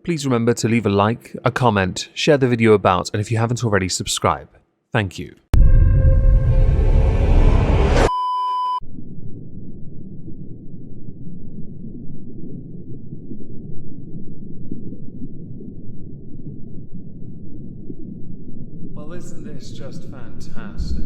please remember to leave a like, a comment, share the video about, and if you haven't already, subscribe. Thank you. Well, isn't this just fantastic?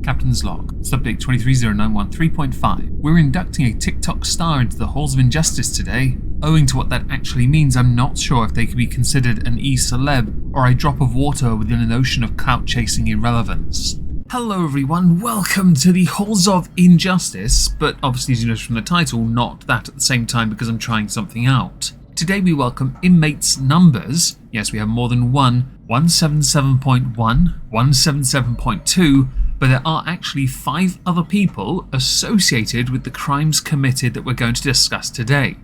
Captain's Log, Subject 230913.5. We're inducting a TikTok star into the Halls of Injustice today. Owing to what that actually means, I'm not sure if they could be considered an e-celeb or a drop of water within an ocean of clout-chasing irrelevance. Hello everyone, welcome to the Halls of Injustice, but obviously as you notice from the title, not that at the same time because I'm trying something out. Today we welcome inmates numbers. Yes, we have more than one, 177.1, 177.2, but there are actually 5 other people associated with the crimes committed that we're going to discuss today.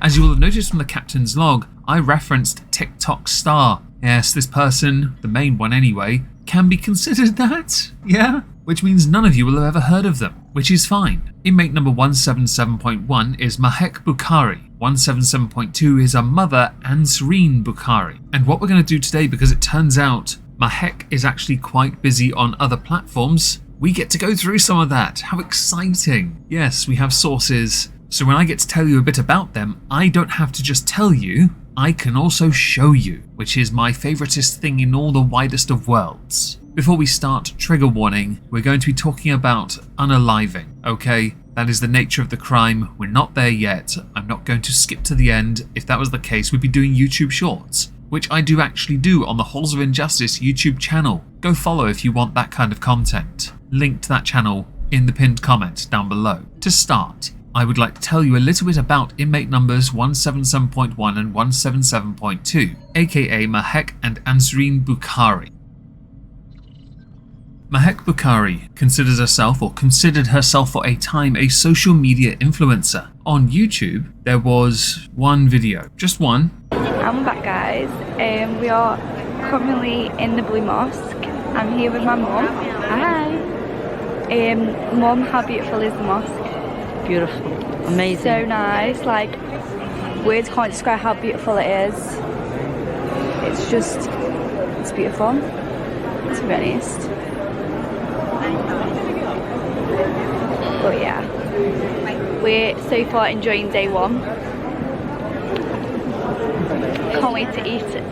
As you will have noticed from the Captain's Log, I referenced TikTok star. Yes, this person, the main one anyway, can be considered that, yeah? Which means none of you will have ever heard of them, which is fine. Inmate number 177.1 is Mahek Bukhari. 177.2 is her mother, Ansreen Bukhari. And what we're going to do today, because it turns out Mahek is actually quite busy on other platforms, we get to go through some of that. How exciting. Yes, we have sources. So when I get to tell you a bit about them, I don't have to just tell you, I can also show you, which is my favoritist thing in all the widest of worlds. Before we start, trigger warning, we're going to be talking about unaliving, okay? That is the nature of the crime. We're not there yet. I'm not going to skip to the end. If that was the case, we'd be doing YouTube shorts, which I do actually do on the Halls of Injustice YouTube channel. Go follow if you want that kind of content. Link to that channel in the pinned comment down below. To start, I would like to tell you a little bit about inmate numbers 177.1 and 177.2, aka Mahek and Ansreen Bukhari. Mahek Bukhari considers herself, or considered herself for a time, a social media influencer. On YouTube, there was one video, just one. I'm back, guys. We are currently in the Blue Mosque. I'm here with my mum. Hi. Mum, how beautiful is the mosque? Beautiful, amazing. So nice. Like, words can't describe how beautiful it is. It's beautiful. To be honest. But yeah, we're so far enjoying day one. Can't wait to eat it.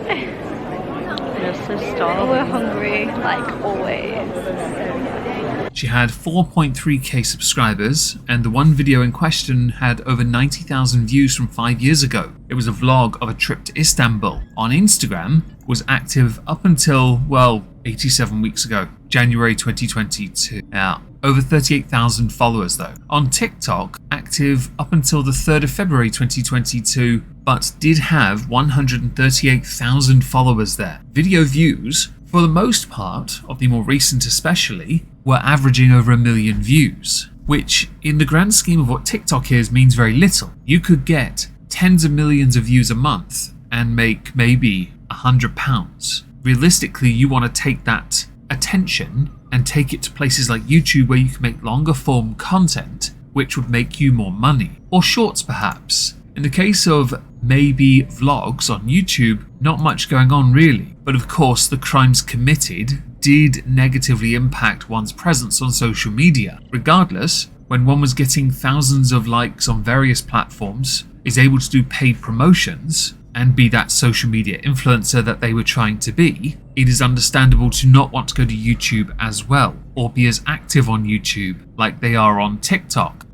You're so starving. We're hungry, like always. She had 4.3k subscribers, and the one video in question had over 90,000 views from 5 years ago. It was a vlog of a trip to Istanbul. On Instagram, was active up until, well, 87 weeks ago, January 2022. Yeah. Over 38,000 followers though. On TikTok, active up until the 3rd of February 2022, but did have 138,000 followers there. Video views, for the most part, of the more recent especially, were averaging over 1 million views, which in the grand scheme of what TikTok is means very little. You could get tens of millions of views a month and make maybe £100. Realistically, you want to take that attention and take it to places like YouTube where you can make longer form content which would make you more money. Or shorts perhaps. In the case of maybe vlogs on YouTube, not much going on really. But of course the crimes committed did negatively impact one's presence on social media. Regardless, when one was getting thousands of likes on various platforms, is able to do paid promotions, and be that social media influencer that they were trying to be, it is understandable to not want to go to YouTube as well, or be as active on YouTube like they are on TikTok.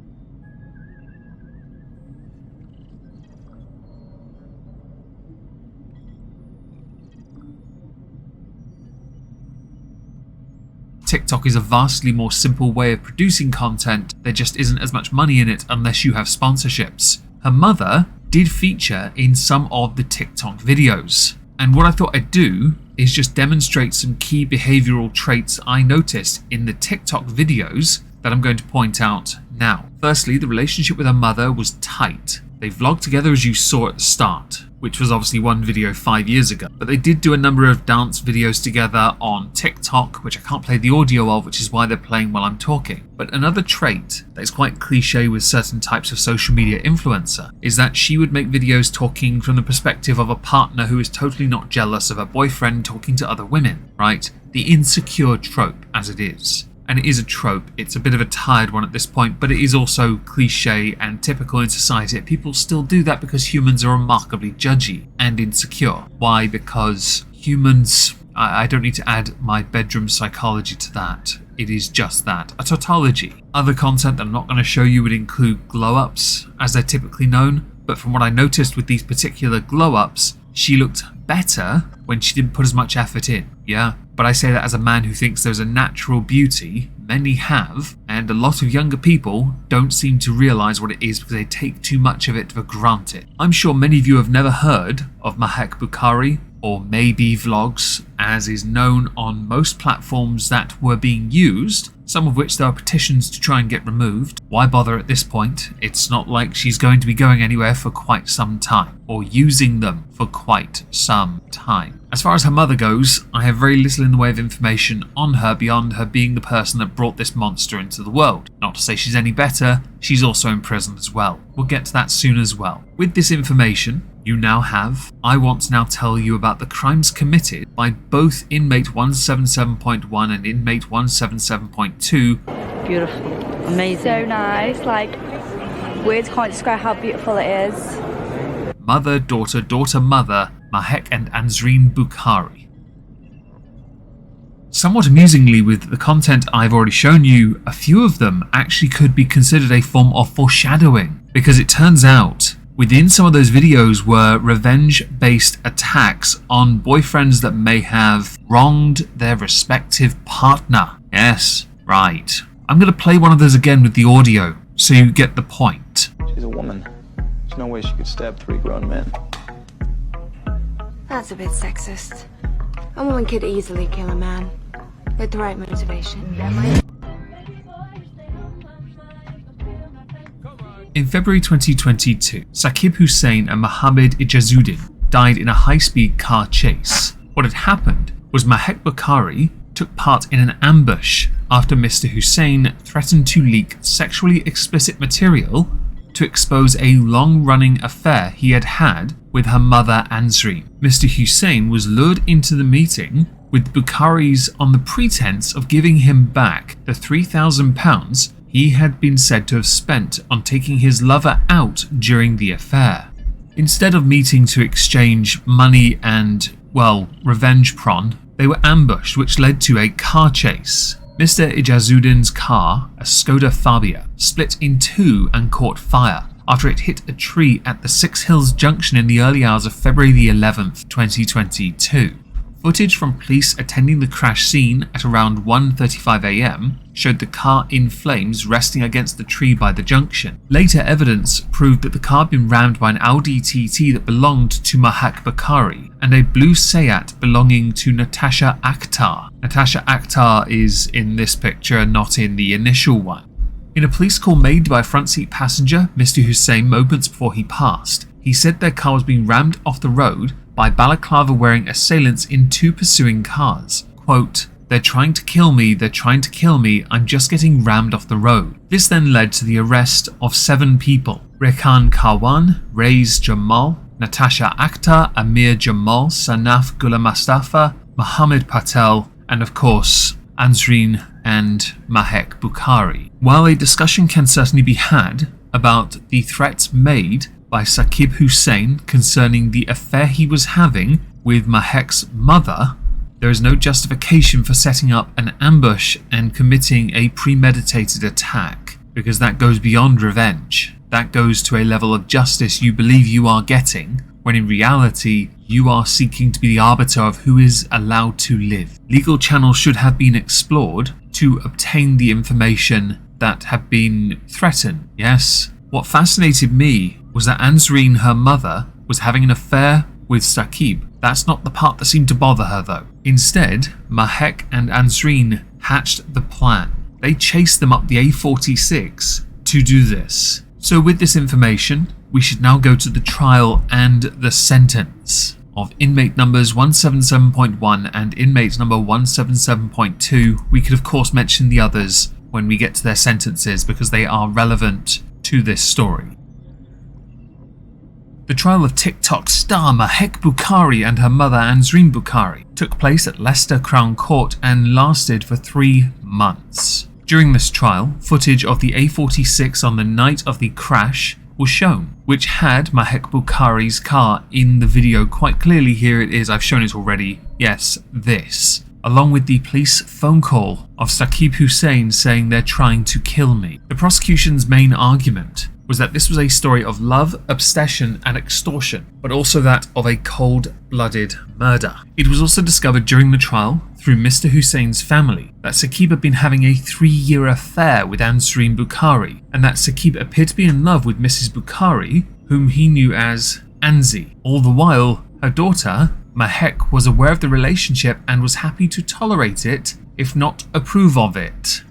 TikTok is a vastly more simple way of producing content. There just isn't as much money in it unless you have sponsorships. Her mother did feature in some of the TikTok videos. And what I thought I'd do is just demonstrate some key behavioral traits I noticed in the TikTok videos that I'm going to point out now. Firstly, the relationship with her mother was tight. They vlogged together as you saw at the start, which was obviously one video 5 years ago. But they did do a number of dance videos together on TikTok, which I can't play the audio of, which is why they're playing while I'm talking. But another trait that is quite cliche with certain types of social media influencer is that she would make videos talking from the perspective of a partner who is totally not jealous of her boyfriend talking to other women, right? The insecure trope, as it is. And it is a trope, it's a bit of a tired one at this point, but it is also cliche and typical in society. People still do that because humans are remarkably judgy and insecure. Why? Because humans, I don't need to add my bedroom psychology to that. It is just that, a tautology. Other content that I'm not going to show you would include glow-ups, as they're typically known, but from what I noticed with these particular glow-ups, she looked better when she didn't put as much effort in, yeah? But I say that as a man who thinks there's a natural beauty, many have, and a lot of younger people don't seem to realise what it is because they take too much of it for granted. I'm sure many of you have never heard of Mahek Bukhari, or Maybe Vlogs, as is known on most platforms that were being used, some of which there are petitions to try and get removed. Why bother at this point? It's not like she's going to be going anywhere for quite some time, or using them for quite some time. As far as her mother goes, I have very little in the way of information on her beyond her being the person that brought this monster into the world. Not to say she's any better, she's also in prison as well. We'll get to that soon as well. With this information you now have, I want to now tell you about the crimes committed by both inmate 177.1 and inmate 177.2. Beautiful. Amazing. So nice, like, words can't describe how beautiful it is. Mother, daughter, daughter, mother, Mahek and Ansreen Bukhari. Somewhat amusingly, with the content I've already shown you, a few of them actually could be considered a form of foreshadowing, because it turns out within some of those videos were revenge-based attacks on boyfriends that may have wronged their respective partner. Yes, right. I'm going to play one of those again with the audio, so you get the point. She's a woman. There's no way she could stab 3 grown men. That's a bit sexist. A woman could easily kill a man with the right motivation. In February 2022, Saqib Hussain and Mohammed Ijazuddin died in a high-speed car chase. What had happened was Mahek Bukhari took part in an ambush after Mr. Hussain threatened to leak sexually explicit material to expose a long-running affair he had had with her mother Ansreen. Mr. Hussain was lured into the meeting with Bukhari's on the pretense of giving him back the £3,000 he had been said to have spent on taking his lover out during the affair. Instead of meeting to exchange money and, well, revenge prawn, they were ambushed, which led to a car chase. Mr. Ijazuddin's car, a Skoda Fabia, split in two and caught fire after it hit a tree at the Six Hills Junction in the early hours of February the 11th, 2022. Footage from police attending the crash scene at around 1:35 AM showed the car in flames resting against the tree by the junction. Later evidence proved that the car had been rammed by an Audi TT that belonged to Mahek Bukhari and a blue Seat belonging to Natasha Akhtar. Natasha Akhtar is in this picture, not in the initial one. In a police call made by a front seat passenger, Mr. Hussain, moments before he passed, he said their car was being rammed off the road by balaclava-wearing assailants in two pursuing cars. Quote, "They're trying to kill me, they're trying to kill me, I'm just getting rammed off the road." This then led to the arrest of 7 people: Rekhan Karwan, Raiz Jamal, Natasha Akhtar, Amir Jamal, Sanaf Gula Mustafa, Mohammed Patel, and of course, Ansreen and Mahek Bukhari. While a discussion can certainly be had about the threats made by Saqib Hussain concerning the affair he was having with Mahek's mother, there is no justification for setting up an ambush and committing a premeditated attack, because that goes beyond revenge. That goes to a level of justice you believe you are getting, when in reality you are seeking to be the arbiter of who is allowed to live. Legal channels should have been explored to obtain the information that had been threatened. Yes, what fascinated me was that Ansreen, her mother, was having an affair with Saqib. That's not the part that seemed to bother her though. Instead, Mahek and Ansreen hatched the plan. They chased them up the A46 to do this. So with this information, we should now go to the trial and the sentence of inmate numbers 177.1 and inmate number 177.2. We could of course mention the others when we get to their sentences because they are relevant to this story. The trial of TikTok star Mahek Bukhari and her mother Ansreen Bukhari took place at Leicester Crown Court and lasted for 3 months. During this trial, footage of the A46 on the night of the crash was shown, which had Mahek Bukhari's car in the video quite clearly. Here it is, I've shown it already. Yes, this. Along with the police phone call of Saqib Hussain saying they're trying to kill me. The prosecution's main argument was that this was a story of love, obsession and extortion, but also that of a cold-blooded murder. It was also discovered during the trial through Mr. Hussain's family that Saqib had been having a 3-year affair with Ansreen Bukhari, and that Saqib appeared to be in love with Mrs. Bukhari, whom he knew as Anzi. All the while, her daughter, Mahek, was aware of the relationship and was happy to tolerate it, if not approve of it.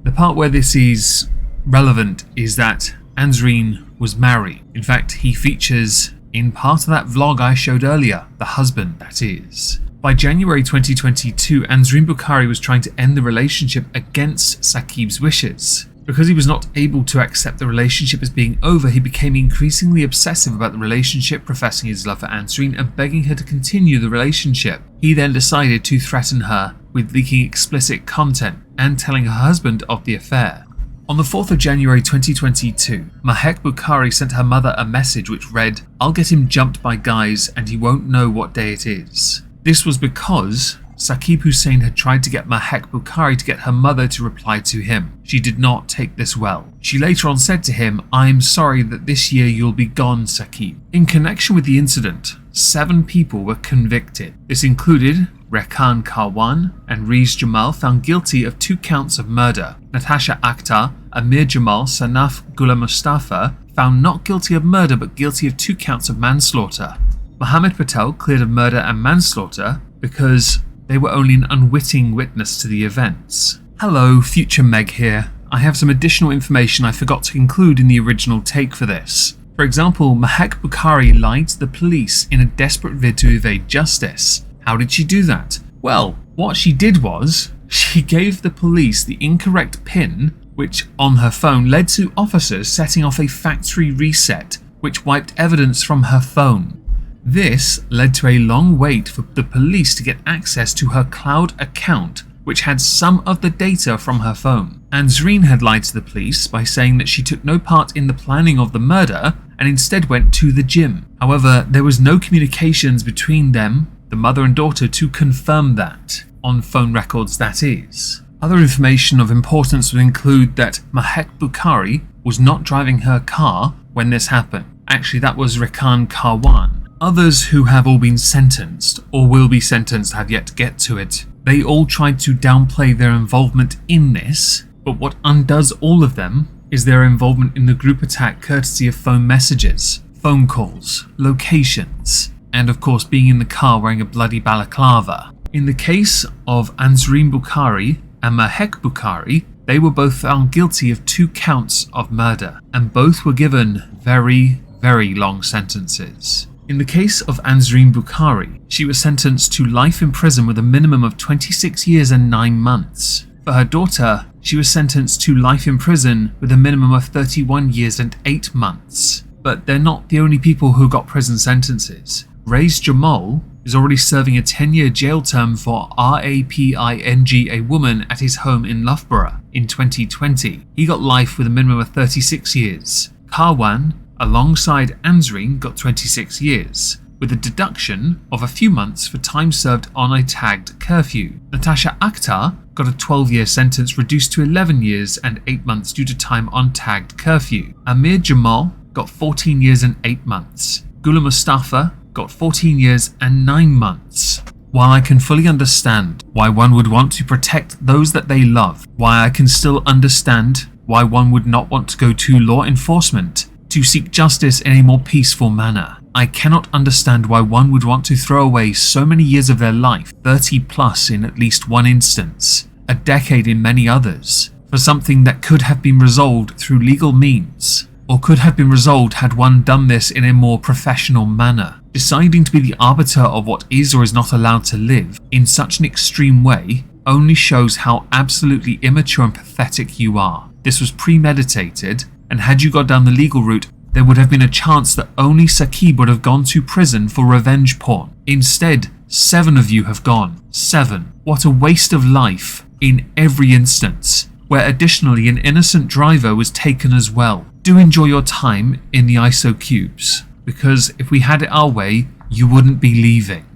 The part where this is relevant is that Ansreen was married. In fact, he features in part of that vlog I showed earlier, the husband that is. By January 2022, Ansreen Bukhari was trying to end the relationship against Saqib's wishes. Because he was not able to accept the relationship as being over, he became increasingly obsessive about the relationship, professing his love for Ansreen and begging her to continue the relationship. He then decided to threaten her with leaking explicit content and telling her husband of the affair. On the 4th of January 2022, Mahek Bukhari sent her mother a message which read, "I'll get him jumped by guys and he won't know what day it is." This was because Saqib Hussain had tried to get Mahek Bukhari to get her mother to reply to him. She did not take this well. She later on said to him, "I'm sorry that this year you'll be gone, Saqib." In connection with the incident, 7 people were convicted. This included Rekhan Karwan and Rees Jamal, found guilty of 2 counts of murder. Natasha Akhtar, Amir Jamal, Sanaf Gula Mustafa, found not guilty of murder but guilty of 2 counts of manslaughter. Mohammed Patel cleared of murder and manslaughter because they were only an unwitting witness to the events. Hello, Future Meg here. I have some additional information I forgot to include in the original take for this. For example, Mahek Bukhari lied to the police in a desperate bid to evade justice. How did she do that? Well, what she did was, she gave the police the incorrect PIN, which on her phone led to officers setting off a factory reset, which wiped evidence from her phone. This led to a long wait for the police to get access to her cloud account, which had some of the data from her phone. Ansreen had lied to the police by saying that she took no part in the planning of the murder and instead went to the gym. However, there was no communications between them, the mother and daughter, to confirm that, on phone records that is. Other information of importance would include that Mahek Bukhari was not driving her car when this happened. Actually, that was Rekhan Karwan. Others who have all been sentenced, or will be sentenced, have yet to get to it. They all tried to downplay their involvement in this, but what undoes all of them is their involvement in the group attack courtesy of phone messages, phone calls, locations, and of course being in the car wearing a bloody balaclava. In the case of Ansreen Bukhari and Mahek Bukhari, they were both found guilty of 2 counts of murder, and both were given very, very long sentences. In the case of Ansreen Bukhari, she was sentenced to life in prison with a minimum of 26 years and 9 months. For her daughter, she was sentenced to life in prison with a minimum of 31 years and 8 months. But they're not the only people who got prison sentences. Rees Jamal is already serving a 10-year jail term for raping a woman at his home in Loughborough in 2020. He got life with a minimum of 36 years. Karwan, alongside Ansreen, got 26 years, with a deduction of a few months for time served on a tagged curfew. Natasha Akhtar got a 12-year sentence reduced to 11 years and 8 months due to time on tagged curfew. Amir Jamal got 14 years and 8 months. Gula Mustafa got 14 years and 9 months. While I can fully understand why one would want to protect those that they love, why I can still understand why one would not want to go to law enforcement to seek justice in a more peaceful manner, I cannot understand why one would want to throw away so many years of their life, 30 plus in at least one instance, a decade in many others, for something that could have been resolved through legal means. or could have been resolved had one done this in a more professional manner. Deciding to be the arbiter of what is or is not allowed to live in such an extreme way only shows how absolutely immature and pathetic you are. This was premeditated, and had you gone down the legal route, there would have been a chance that only Saqib would have gone to prison for revenge porn. Instead, 7 of you have gone. 7. What a waste of life in every instance, where additionally an innocent driver was taken as well. Do enjoy your time in the ISO cubes, because if we had it our way, you wouldn't be leaving.